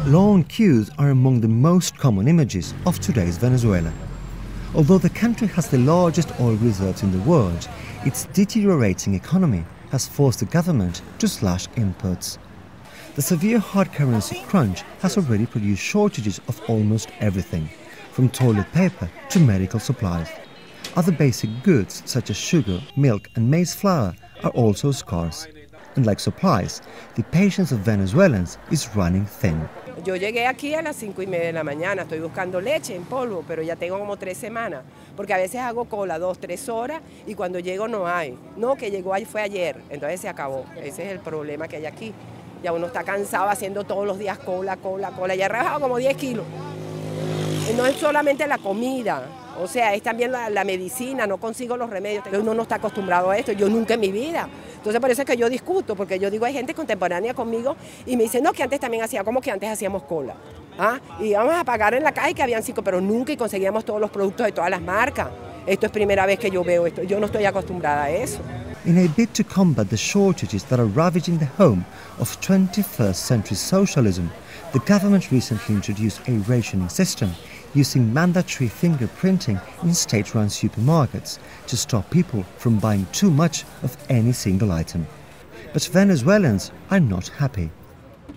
Long queues are among the most common images of today's Venezuela. Although the country has the largest oil reserves in the world, its deteriorating economy has forced the government to slash imports. The severe hard currency crunch has already produced shortages of almost everything, from toilet paper to medical supplies. Other basic goods such as sugar, milk and maize flour are also scarce. And like supplies, the patience of Venezuelans is running thin. Yo llegué aquí a las 5:30 de la mañana, estoy buscando leche en polvo, pero ya tengo como 3 semanas, porque a veces hago cola 2, 3 horas y cuando llego no hay. No, que llegó fue ayer, entonces se acabó. Ese es el problema que hay aquí. Ya uno está cansado haciendo todos los días cola. Ya he rebajado como 10 kilos. Y no es solamente la comida, o sea, es también la medicina, no consigo los remedios. Uno no está acostumbrado a esto, yo nunca en mi vida. Entonces por eso es que yo discuto, porque yo digo, hay gente contemporánea conmigo y me dicen, no, que antes también hacía, como que antes hacíamos cola. ¿Ah? Y íbamos a pagar en la calle que habían 5, pero nunca y conseguíamos todos los productos de todas las marcas. Esto es primera vez que yo veo esto, yo no estoy acostumbrada a eso. In a bid to combat the shortages that are ravaging the home of 21st century socialism, the government recently introduced a rationing system using mandatory fingerprinting in state-run supermarkets to stop people from buying too much of any single item. But Venezuelans are not happy.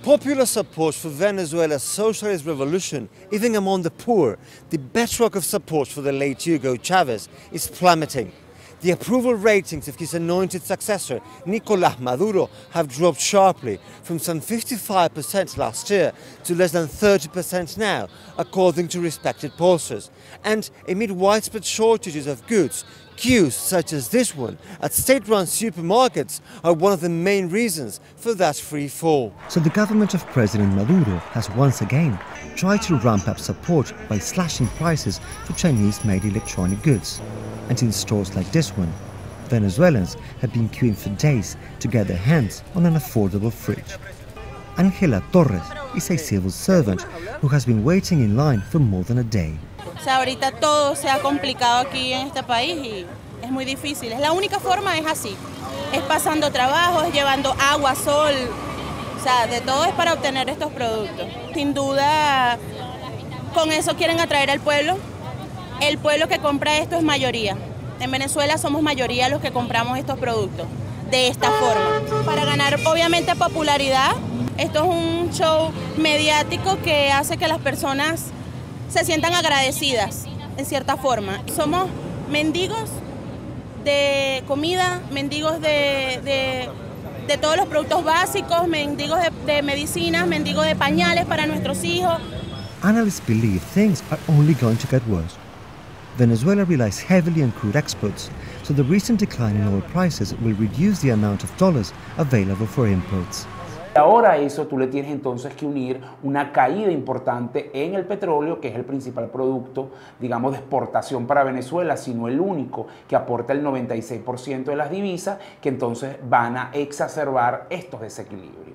Popular support for Venezuela's socialist revolution, even among the poor, the bedrock of support for the late Hugo Chavez, is plummeting. The approval ratings of his anointed successor, Nicolás Maduro, have dropped sharply from some 55% last year to less than 30% now, according to respected pollsters. And amid widespread shortages of goods, queues such as this one at state-run supermarkets are one of the main reasons for that free fall. So the government of President Maduro has once again tried to ramp up support by slashing prices for Chinese-made electronic goods. And in stores like this one, Venezuelans have been queuing for days to get their hands on an affordable fridge. Ángela Torres is a civil servant who has been waiting in line for more than a day. O sea, ahorita todo se ha complicado aquí en este país y es muy difícil. La única forma es así, es pasando trabajo, es llevando agua, sol, o sea, de todo es para obtener estos productos. Sin duda, con eso quieren atraer al pueblo. El pueblo que compra esto es mayoría. En Venezuela somos mayoría los que compramos estos productos de esta forma. Para ganar, obviamente, popularidad, esto es un show mediático que hace que las personas se sientan agradecidas, en cierta forma. Somos mendigos de comida, mendigos de todos los productos básicos, mendigos de medicinas, mendigos de pañales para nuestros hijos. Analysts believe things are only going to get worse. Venezuela relies heavily on crude exports, so the recent decline in oil prices will reduce the amount of dollars available for imports. Ahora a eso tú le tienes entonces que unir una caída importante en el petróleo, que es el principal producto, digamos, de exportación para Venezuela, sino el único que aporta el 96% de las divisas, que entonces van a exacerbar estos desequilibrios.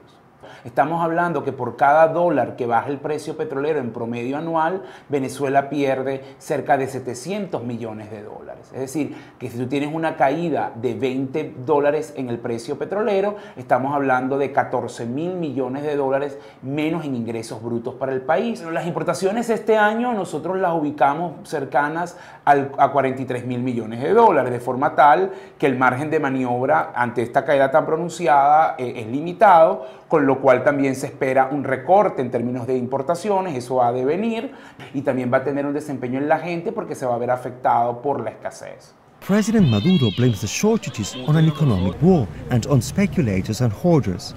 Estamos hablando que por cada dólar que baja el precio petrolero en promedio anual, Venezuela pierde cerca de 700 millones de dólares. Es decir, que si tú tienes una caída de 20 dólares en el precio petrolero, estamos hablando de 14.000 millones de dólares menos en ingresos brutos para el país. Pero las importaciones este año nosotros las ubicamos cercanas a 43.000 millones de dólares, de forma tal que el margen de maniobra ante esta caída tan pronunciada es limitado, con lo cual también se espera un recorte en términos de importaciones, eso va a devenir y también va a tener un desempeño en la gente porque se va a ver afectado por la escasez. President Maduro blames the shortages on an economic war and on speculators and hoarders.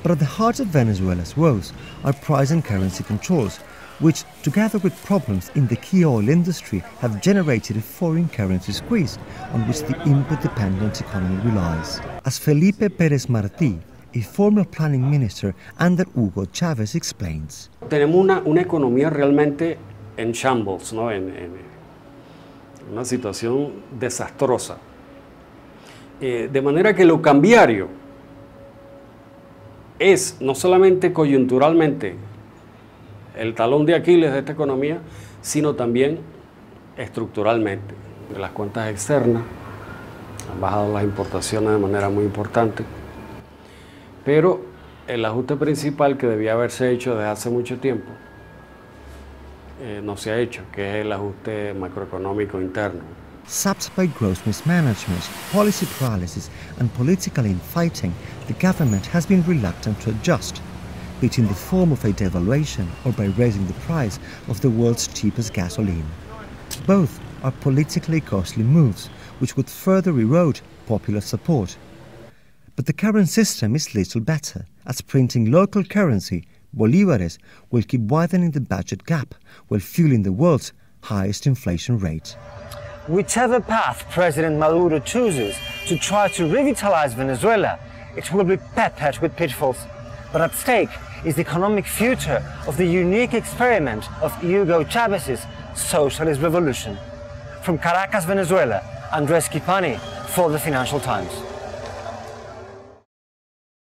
But at the heart of Venezuela's woes are price and currency controls, which, together with problems in the key oil industry, have generated a foreign currency squeeze on which the import-dependent economy relies. As Felipe Pérez Martí, a former planning minister under Hugo Chavez, explains. Tenemos una economía realmente en shambles, ¿no? en una situación desastrosa. De manera que lo cambiario es no solamente coyunturalmente el talón de Aquiles de esta economía, sino también estructuralmente. Las cuentas externas han bajado las importaciones de manera muy importante. Pero el ajuste principal que debía haberse hecho desde hace mucho tiempo no se ha hecho, que es el ajuste macroeconómico interno. Sapped by gross mismanagement, policy paralysis and political infighting, the government has been reluctant to adjust, be it in the form of a devaluation or by raising the price of the world's cheapest gasoline. Both are politically costly moves, which would further erode popular support. But the current system is little better, as printing local currency, bolívares, will keep widening the budget gap while fueling the world's highest inflation rate. Whichever path President Maduro chooses to try to revitalize Venezuela, it will be peppered with pitfalls. But at stake is the economic future of the unique experiment of Hugo Chávez's socialist revolution. From Caracas, Venezuela, Andrés Kipani for the Financial Times.